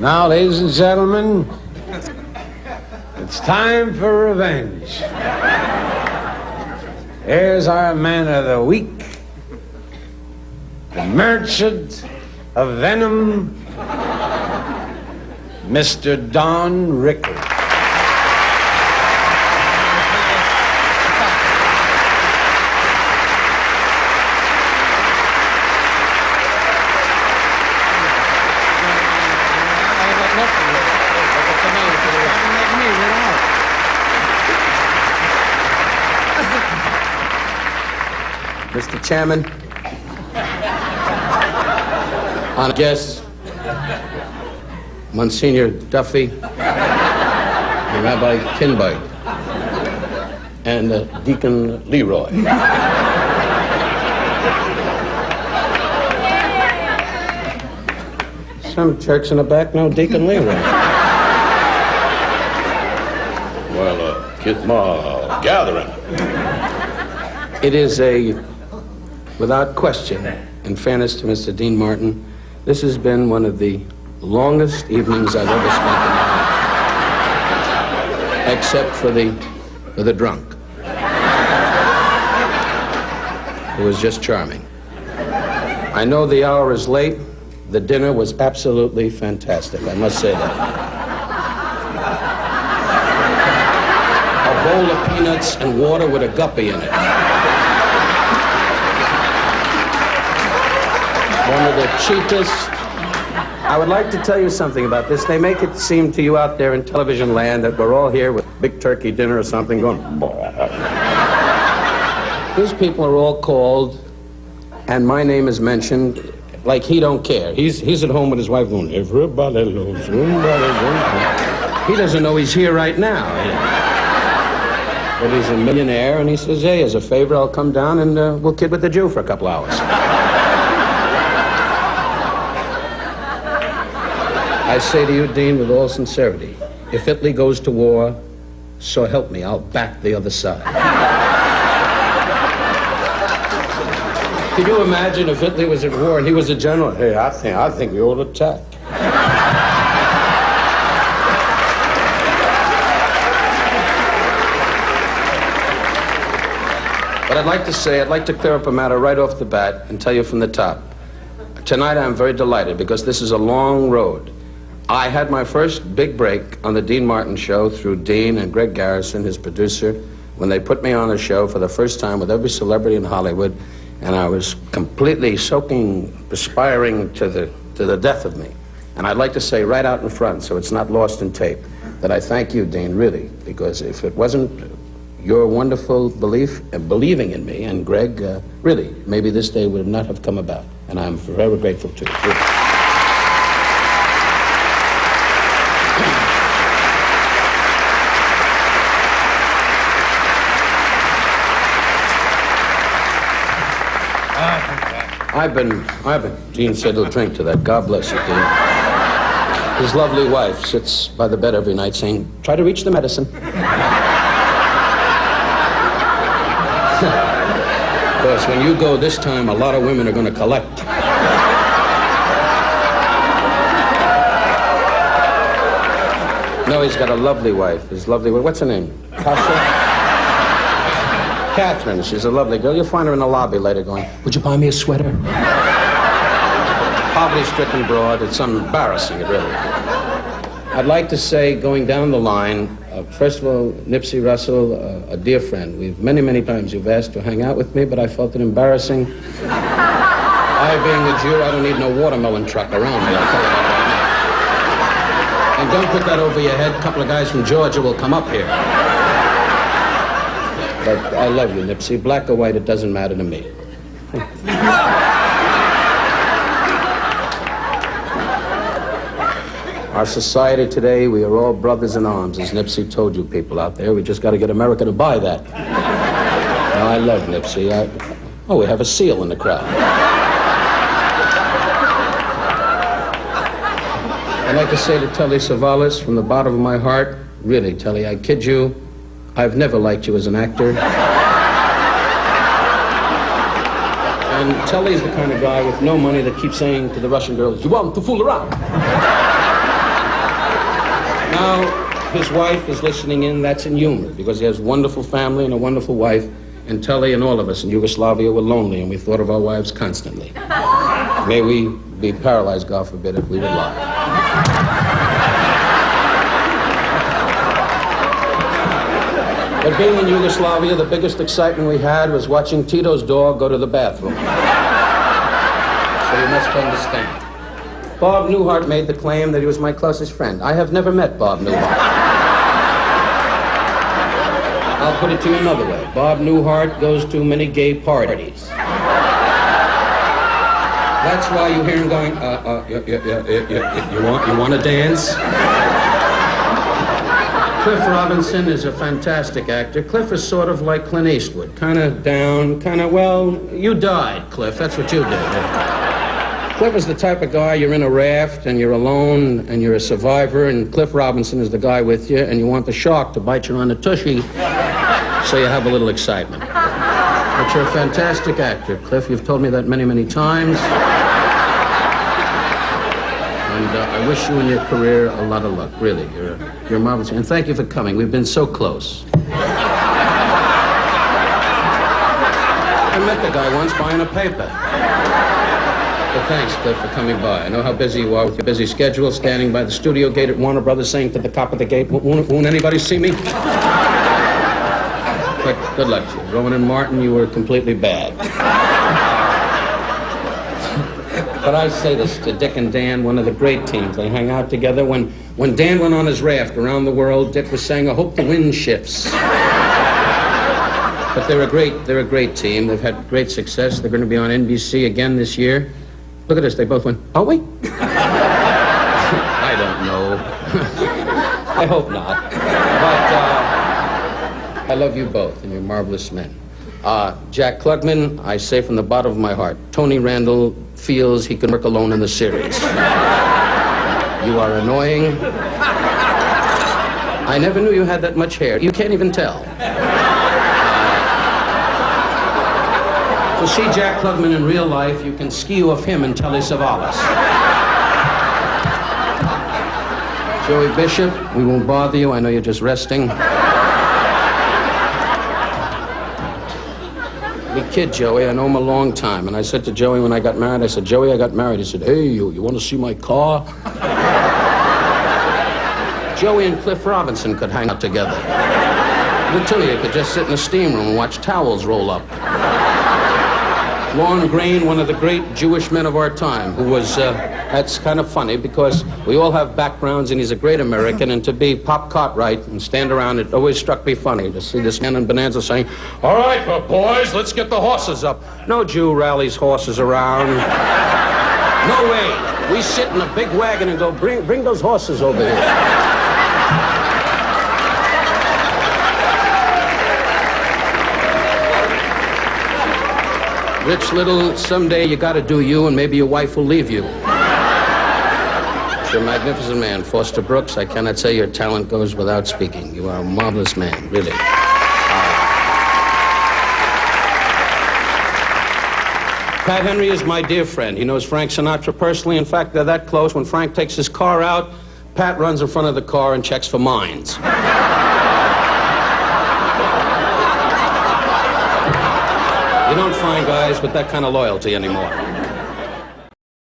Now, ladies and gentlemen, it's time for revenge. Here's our man of the week, the merchant of venom, Mr. Don Rickles. Mr. Chairman, honored guests, Monsignor Duffy, and Rabbi Kinberg, and Deacon Leroy. Some church in the back, no Deacon Leroy. Well, kids my gathering. It is without question, in fairness to Mr. Dean Martin, this has been one of the longest evenings I've ever spent in my life, except for the drunk, who was just charming. I know the hour is late. The dinner was absolutely fantastic, I must say that. A bowl of peanuts and water with a guppy in it. One of the cheapest. I would like to tell you something about this. They make it seem to you out there in television land that we're all here with big turkey dinner or something going. These people are all called, and my name is mentioned like he don't care. He's at home with his wife going, everybody loves somebody. He doesn't know he's here right now. But he's a millionaire, and he says, hey, as a favor, I'll come down and we'll kid with the Jew for a couple hours. I say to you, Dean, with all sincerity, if Italy goes to war, so help me, I'll back the other side. Can you imagine if Italy was at war and he was a general? Hey, I think we ought to attack. But I'd like to clear up a matter right off the bat and tell you from the top. Tonight I'm very delighted because this is a long road. I had my first big break on the Dean Martin show through Dean and Greg Garrison, his producer, when they put me on a show for the first time with every celebrity in Hollywood, and I was completely soaking, perspiring to the death of me. And I'd like to say right out in front, so it's not lost in tape, that I thank you, Dean, really, because if it wasn't your wonderful belief and believing in me, and Greg, really, maybe this day would not have come about. And I'm forever grateful to you. Really. Dean said he'll drink to that. God bless you, Dean. His lovely wife sits by the bed every night saying, try to reach the medicine. Of course, when you go this time, a lot of women are going to collect. No, he's got a lovely wife. His lovely wife. What's her name? Tasha? Catherine. She's a lovely girl. You'll find her in the lobby later going, would you buy me a sweater? Poverty-stricken broad. It's embarrassing, it really. I'd like to say, going down the line, first of all, Nipsey Russell, a dear friend. Many, many times you've asked to hang out with me, but I felt it embarrassing. I, being a Jew, I don't need no watermelon truck around me, I'll tell you that right now. And don't put that over your head. A couple of guys from Georgia will come up here. But I love you, Nipsey. Black or white, it doesn't matter to me. Our society today, we are all brothers in arms, as Nipsey told you people out there. We just got to get America to buy that. Now, I love Nipsey. Oh, we have a seal in the crowd. I'd like to say to Telly Savalas, from the bottom of my heart, really, Telly, I kid you, I've never liked you as an actor. And Telly's the kind of guy with no money that keeps saying to the Russian girls, you want to fool around. Now, his wife is listening in. That's in humor, because he has a wonderful family and a wonderful wife. And Tully and all of us in Yugoslavia were lonely, and we thought of our wives constantly. May we be paralyzed, God forbid, if we would lie. But being in Yugoslavia, the biggest excitement we had was watching Tito's dog go to the bathroom. So you must understand. Bob Newhart made the claim that he was my closest friend. I have never met Bob Newhart. I'll put it to you another way. Bob Newhart goes to many gay parties. That's why you hear him going, you want to dance? Cliff Robinson is a fantastic actor. Cliff is sort of like Clint Eastwood, kind of down, kind of, well, you died, Cliff. That's what you did. Cliff is the type of guy, you're in a raft and you're alone and you're a survivor, and Cliff Robinson is the guy with you, and you want the shark to bite you on the tushy so you have a little excitement. But you're a fantastic actor, Cliff. You've told me that many, many times. And I wish you in your career a lot of luck, really. You're marvelous. And thank you for coming. We've been so close. I met the guy once buying a paper. But thanks, Cliff, for coming by. I know how busy you are with your busy schedule, standing by the studio gate at Warner Brothers saying to the cop at the gate, won't anybody see me? But good luck to you. Rowan and Martin, you were completely bad. But I say this to Dick and Dan, one of the great teams. They hang out together. When Dan went on his raft around the world, Dick was saying, I hope the wind shifts. But they're a great team. They've had great success. They're going to be on NBC again this year. Look at this, they both went, are we? I don't know. I hope not. But I love you both, and you're marvelous men. Jack Klugman, I say from the bottom of my heart, Tony Randall feels he can work alone in the series. You are annoying. I never knew you had that much hair. You can't even tell. To see Jack Klugman in real life, you can skew off him and Telly Savalas. Joey Bishop, we won't bother you. I know you're just resting. We kid Joey. I know him a long time. And I said to Joey when I got married, I said, Joey, I got married. He said, hey, you want to see my car? Joey and Cliff Robinson could hang out together. The two of you could just sit in the steam room and watch towels roll up. Lorne Greene, one of the great Jewish men of our time, who was, that's kind of funny because we all have backgrounds and he's a great American, and to be Pop Cartwright and stand around, it always struck me funny to see this man in Bonanza saying, all right, boys, let's get the horses up. No Jew rallies horses around. No way. We sit in a big wagon and go, bring those horses over here. Rich Little, someday you gotta do you, and maybe your wife will leave you. You're a magnificent man. Foster Brooks, I cannot say your talent goes without speaking. You are a marvelous man, really. Pat Henry is my dear friend. He knows Frank Sinatra personally. In fact, they're that close. When Frank takes his car out, Pat runs in front of the car and checks for mines. You don't find guys with that kind of loyalty anymore.